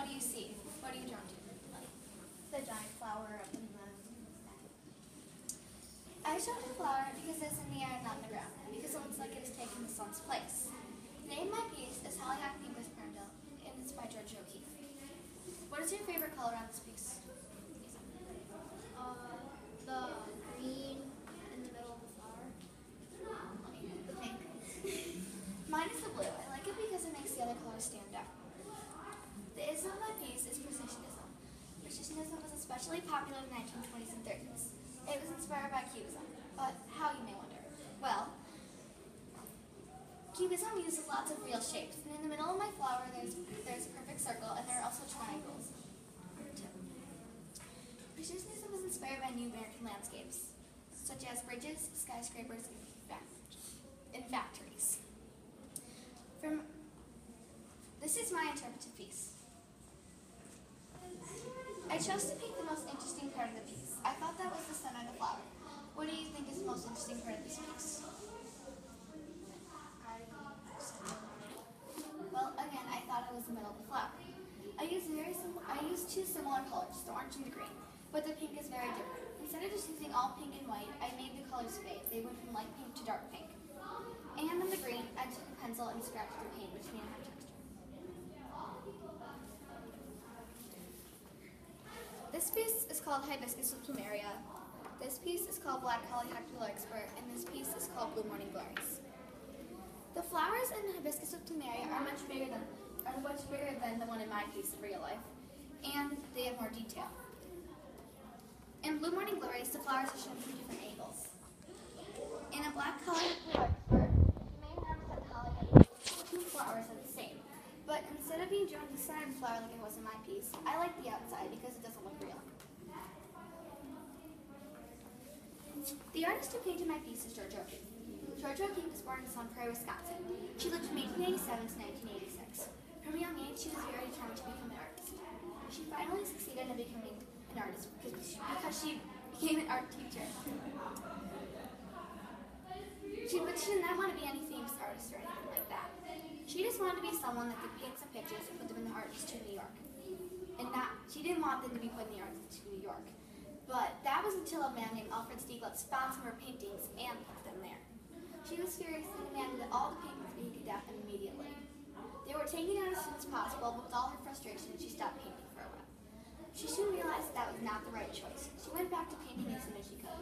What do you see? What are you drawn to? The giant flower up in the sky. I chose the flower because it's in the air and not in the ground, and because it looks like it is taking the sun's place. The name of my piece is Hollyhock Pink, and it's by George O'Keeffe. What is your favorite color on this piece? The green in the middle of the flower. The pink. Mine is the blue. I like it because it makes the other colors stand out. The ism of my piece is precisionism. Precisionism was especially popular in the 1920s and 30s. It was inspired by Cubism. But how, you may wonder? Well, Cubism uses lots of real shapes, and in the middle of my flower there's a perfect circle, and there are also triangles. Precisionism was inspired by new American landscapes, such as bridges, skyscrapers, and factories. This is my interpretive piece. I chose to pick the most interesting part of the piece. I thought that was the center of the flower. What do you think is the most interesting part of this piece? Well, again, I thought it was the middle of the flower. I used two similar colors, the orange and the green, but the pink is very different. Instead of just using all pink and white, I made the colors fade. They went from light pink to dark pink. And in the green, I took a pencil and scratched the paint, which made it have texture. This piece is called Hibiscus with Plumeria. This piece is called Black Hollyhock Expert, and this piece is called Blue Morning Glories. The flowers in Hibiscus with Plumeria are much bigger than the one in my piece in real life, and they have more detail. In Blue Morning Glories, the flowers are shown from different angles. In a Black Hollyhock Expert, you may notice that the hollyhock two flowers are the same, but instead of being drawn to the side of the flower like it was in my piece, I like the outside because it doesn't look real. The artist who painted my piece is George O'Keeffe. George O'Keeffe was born in Sun Prairie, Wisconsin. She lived from 1887 to 1986. From a young age, she was very determined to become an artist. She finally succeeded in becoming an artist because she became an art teacher. But she did not want to be any famous artist or anything like that. She just wanted to be someone that could paint some pictures and put them in the Art Institute of New York. She didn't want them to be put in the Art Institute of New York. But that was until a man named Alfred Stieglitz found some of her paintings and put them there. She was furious and demanded that all the paintings be condemned immediately. They were taken out as soon as possible, but with all her frustration, she stopped painting for a while. She soon realized that was not the right choice. She went back to painting as soon as she could.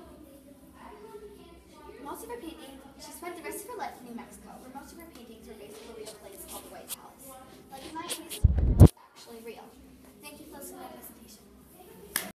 She spent the rest of her life in New Mexico, where most of her paintings were based on a real place called the White House.